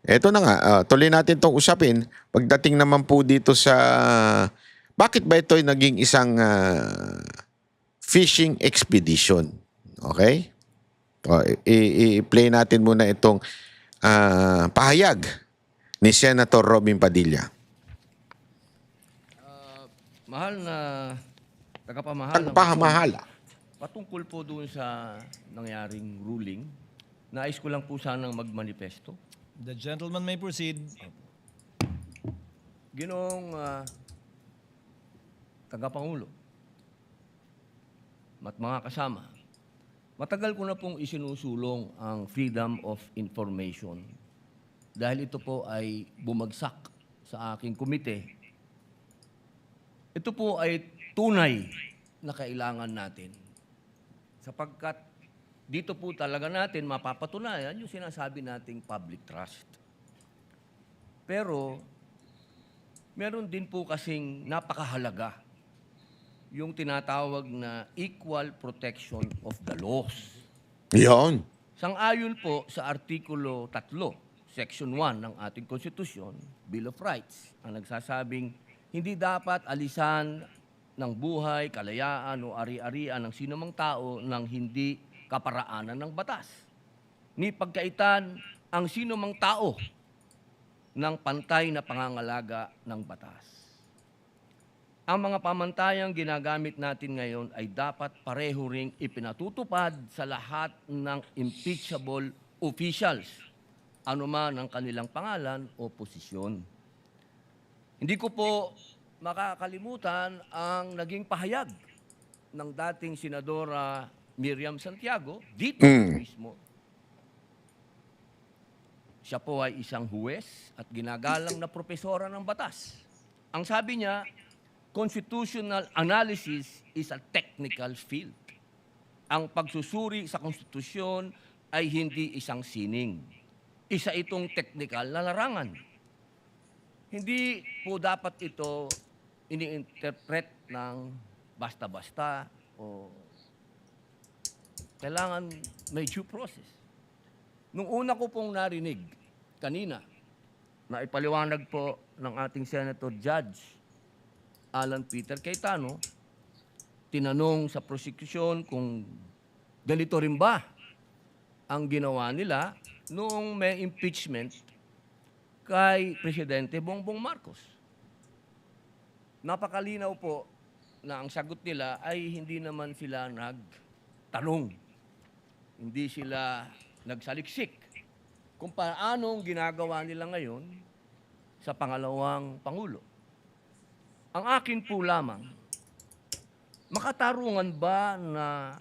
Eto na nga, tuloy natin 'tong usapin. Pagdating naman po dito sa bakit ba ito'y naging isang fishing expedition? Okay? I-play natin muna itong pahayag ni Senator Robin Padilla. Mahal na tagapamahala, Tagpamahala. patungkol po doon sa nangyaring ruling, nais ko lang po sanang magmanifesto. The gentleman may proceed. Ginoong tagapangulo at mga kasama, matagal ko na pong isinusulong ang freedom of information dahil ito po ay bumagsak sa aking komite. Ito po ay tunay na kailangan natin sapagkat dito po talaga natin mapapatunayan yung sinasabi nating public trust. Pero meron din po kasing napakahalaga yung tinatawag na equal protection of the laws. Yon. Sang-ayon po sa Artikulo 3, Section 1 ng ating Konstitusyon, Bill of Rights, ang nagsasabing hindi dapat alisan ng buhay, kalayaan o ari-arian ng sinumang tao ng hindi kaparaanan ng batas. Ni pagkaitan ang sinumang tao ng pantay na pangangalaga ng batas. Ang mga pamantayang ginagamit natin ngayon ay dapat pareho ring ipinatutupad sa lahat ng impeachable officials, anuman ang kanilang pangalan o posisyon. Hindi ko po makakalimutan ang naging pahayag ng dating Senadora Miriam Santiago dito mismo. Siya po ay isang huwes at ginagalang na propesora ng batas. Ang sabi niya, constitutional analysis is a technical field. Ang pagsusuri sa konstitusyon ay hindi isang sining. Isa itong technical na larangan. Hindi po dapat ito ini-interpret ng basta-basta o kailangan may due process. Nung una ko pong narinig kanina, na ipaliwanag po ng ating Senator Judge Alan Peter Cayetano, tinanong sa prosecution kung ganito rin ba ang ginawa nila noong may impeachment kay Presidente Bongbong Marcos. Napakalinaw po na ang sagot nila ay hindi naman sila nagtanong. Hindi sila nagsaliksik kung paano ginagawa nila ngayon sa pangalawang Pangulo. Ang akin po lamang, makatarungan ba na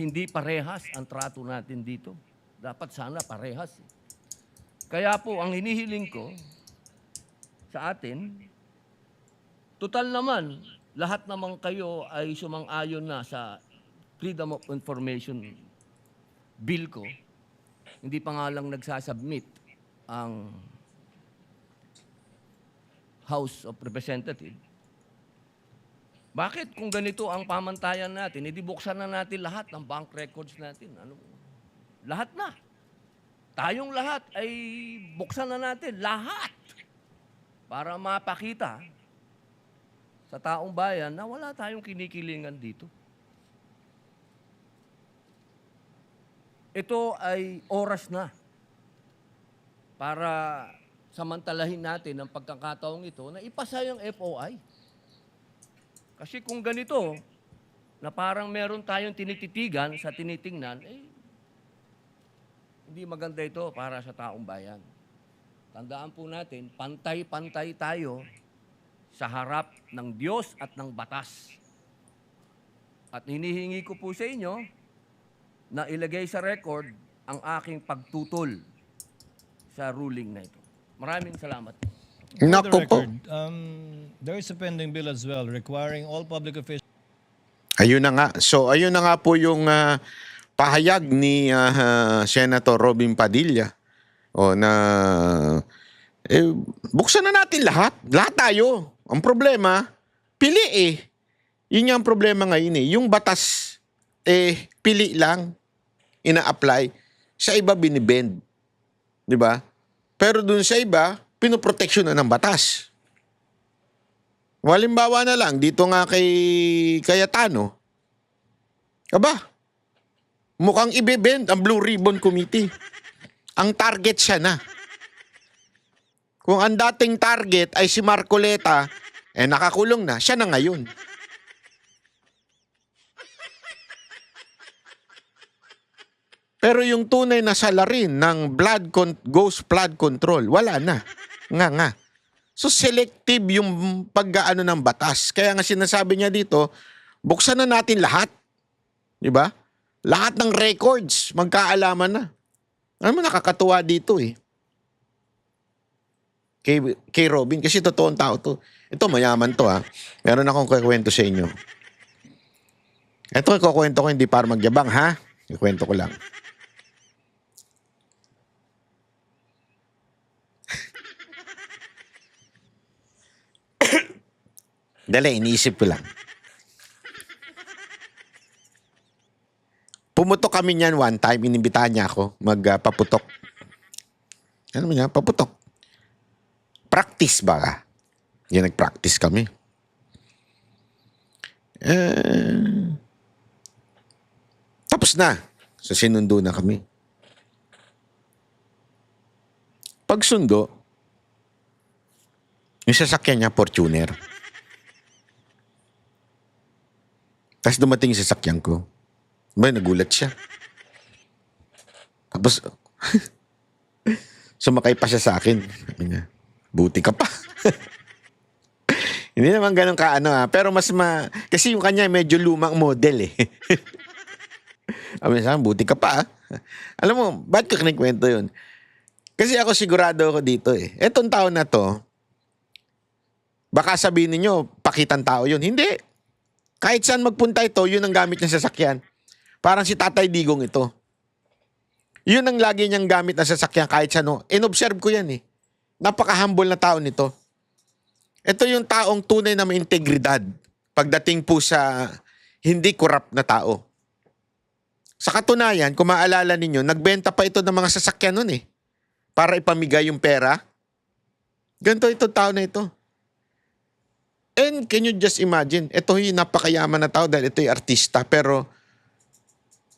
hindi parehas ang trato natin dito? Dapat sana parehas. Kaya po, ang hinihiling ko sa atin, total naman, lahat naman kayo ay sumang-ayon na sa Freedom of Information Bill ko. Hindi pa nga lang nagsasubmit ang House of Representatives. Bakit kung ganito ang pamantayan natin, edi buksan na natin lahat ng bank records natin. Lahat na. Tayong lahat ay buksan na natin. Lahat. Para mapakita sa taong bayan na wala tayong kinikilingan dito. Ito ay oras na para samantalahin natin ang pagkakataong ito na ipasa yung FOI. Kasi kung ganito, na parang meron tayong tinititigan sa tinitingnan, hindi maganda ito para sa taong bayan. Tandaan po natin, pantay-pantay tayo sa harap ng Diyos at ng batas. At hinihingi ko po sa inyo na ilagay sa record ang aking pagtutol sa ruling na ito. Maraming salamat. For the Nako po. record, there is a pending bill as well requiring all public officials. Ayun na nga. So, ayun na nga po yung pahayag ni Senator Robin Padilla. O na, buksan na natin lahat. Lahat tayo. Ang problema, pili eh. Yun nga ang problema ngayon eh. Yung batas, pili lang, ina-apply. Sa iba binibend. Di ba? Pero dun sa iba, pinoproteksyon na ng batas. Halimbawa na lang, dito nga kay Cayetano, aba, mukhang ibebend ang Blue Ribbon Committee. Ang target siya na. Kung ang dating target ay si Marcoleta, nakakulong na, siya na ngayon. Pero yung tunay na salarin ng ghost flood control, wala na. Nga. So selective yung pag-aano ng batas. Kaya nga sinasabi niya dito, buksan na natin lahat. Di ba? Lahat ng records, magkaalaman na. Ano mo nakakatuwa dito eh. Kay Robin, kasi totoong tao to. Ito, mayaman to ha. Meron akong kukwento sa inyo. Ito, kukwento ko hindi para magyabang ha. Kukwento ko lang. Dali, iniisip ko lang. Pumutok kami niyan one time, inimbitahan niya ako magpaputok. Ano mo niya? Paputok. Practice ba ka? Yan, nag-practice kami. Tapos na. So, sinundo na kami. Pagsundo, yung sasakyan niya, Fortuner. Tapos dumating yung sasakyan ko. May nagulat siya. Tapos, sumakay pa siya sa akin. Sabi niya, buti ka pa. Hindi naman ganun kaano ha. Pero kasi yung kanya medyo lumang model eh. Sabi niya, buti ka pa. Alam mo, ba't ko kinikwento yun? Kasi ako sigurado ako dito eh. Etong tao na to, baka sabihin ninyo, pakitang tao yun. Hindi. Kahit saan magpunta ito, yun ang gamit niya sa sasakyan. Parang si Tatay Digong ito. Yun ang lagi niyang gamit na sasakyan kahit saan. In-observe ko yan eh. Napaka-humble na tao nito. Ito yung taong tunay na may integridad pagdating po sa hindi corrupt na tao. Sa katunayan, kung maalala ninyo, nagbenta pa ito ng mga sasakyan nun eh. Para ipamigay yung pera. Ganito itong tao na ito. And can you just imagine, ito yung napakayaman na tao dahil ito yung artista, pero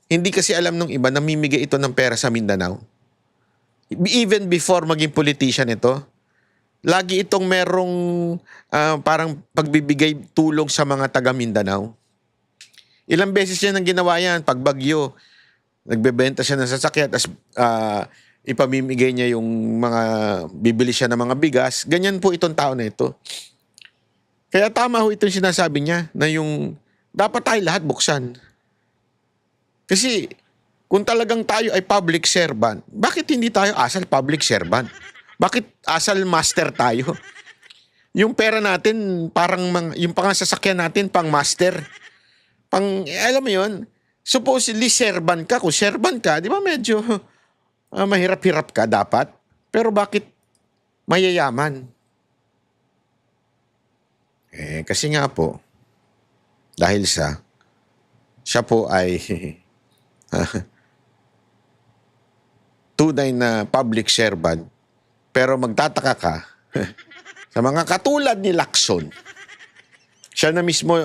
hindi kasi alam nung iba, namimigay ito ng pera sa Mindanao. Even before maging politician ito, lagi itong merong parang pagbibigay tulong sa mga taga Mindanao. Ilang beses niya nang ginawa yan, pag bagyo, nagbebenta siya ng sasakyan, tapos ipamimigay niya yung mga, bibili siya ng mga bigas. Ganyan po itong tao na ito. Kaya tama ho itong sinasabi niya na yung dapat tayo lahat buksan. Kasi kung talagang tayo ay public servant, bakit hindi tayo asal public servant? Bakit asal master tayo? Yung pera natin, parang yung pangasasakyan natin, pang master. Alam mo yun, supposedly servant ka. Kung servant ka, di ba medyo mahirap-hirap ka dapat? Pero bakit mayayaman? Kasi nga po, dahil siya po ay tunay na public servant, pero magtataka ka sa mga katulad ni Lacson. Siya na mismo,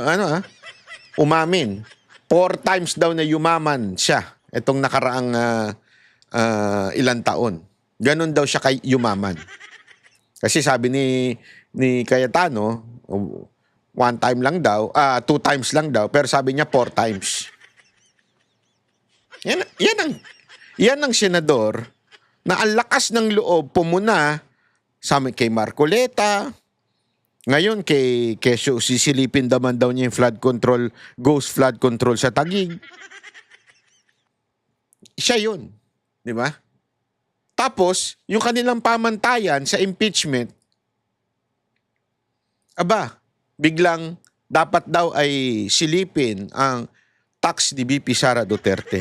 umamin. 4 times daw na yumaman siya itong nakaraang ilang taon. Ganon daw siya kay yumaman. Kasi sabi ni Cayetano, 1 time lang daw, 2 times lang daw, pero sabi niya 4 times. Yan ang senador na ang lakas ng loob pumuna kay Marcoleta, ngayon kay Quezon, sisilipin naman daw niya yung ghost flood control sa Taguig. Siya yun, di ba? Tapos, yung kanilang pamantayan sa impeachment, biglang dapat daw ay silipin ang tax ni VP Sara Duterte.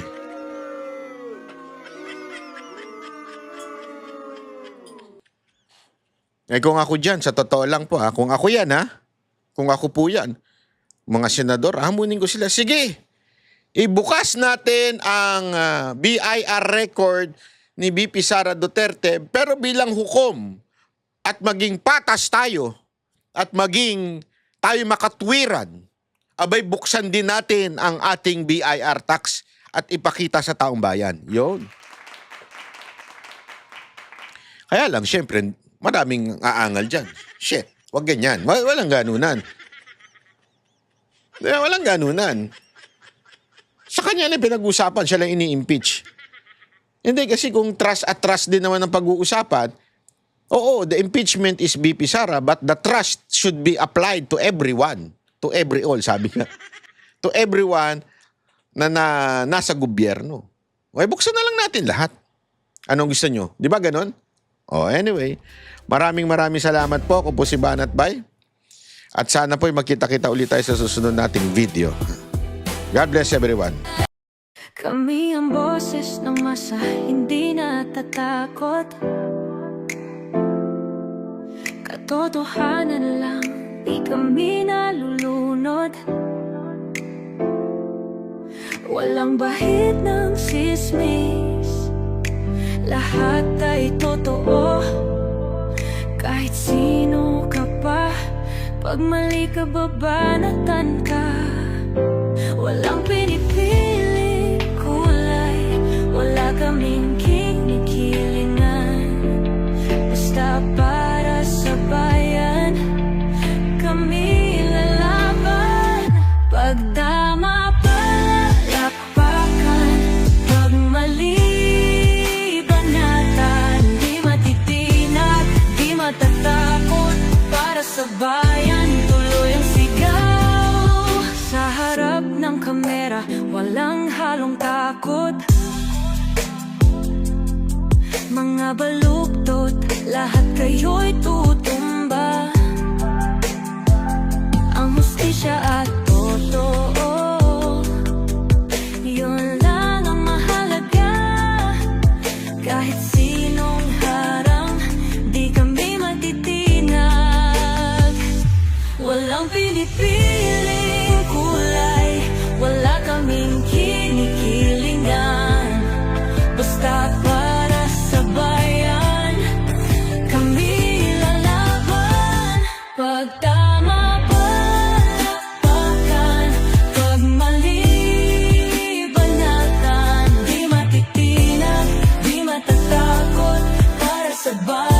Kung ako dyan, sa totoo lang po kung ako yan kung ako po yan, mga senador, hamunin ko sila, sige, ibukas natin ang BIR record ni VP Sara Duterte, pero bilang hukom at maging patas tayo at maging tayo makatwiran, abay buksan din natin ang ating BIR tax at ipakita sa taong bayan. Yun. Kaya lang, syempre, maraming aangal dyan. Shit, wag ganyan. Walang ganunan. Walang ganunan. Sa kanya na pinag-usapan, siya lang ini-impeach. Hindi, kasi kung trust at trust din naman ang pag-uusapan, oo, the impeachment is VP Sara, but the trust should be applied to everyone. To every all, sabi nga. To everyone na nasa gobyerno. Okay, buksan na lang natin lahat. Anong gusto nyo? Di ba ganon? Oh, anyway, maraming salamat po. Ako po si Banat Bay. At sana po'y magkita-kita ulit tayo sa susunod nating video. God bless everyone. Kami ang boses ng masa, hindi natatakot. Katotohanan lang, di kami nalulunod. Walang bahid ng sismis, lahat ay totoo. Kahit sino ka pa, pag mali ka babanatan ka. Walang pinipiling kulay, wala kaming kinikilingan. Basta para sa bayan, kami lalaban. Pagdama palakpakan, pag mali banatan. Di matitinag, di matatakot, para sa bayan tuloy ang sigaw. Sa harap ng kamera, walang halong takot. Mga baluktot, lahat kayo'y tutumba. Ang hustisya at totoo, yun lang ang mahalaga. Kahit sinong harang, di kami matitinag. Walang pinipiling kulay, wala kaming kinikilingan. Basta para sa bayan, kami lalaban. Pag tama palakpakan, pag mali banatan. Di matitinag, di matatakot, para sa bayan.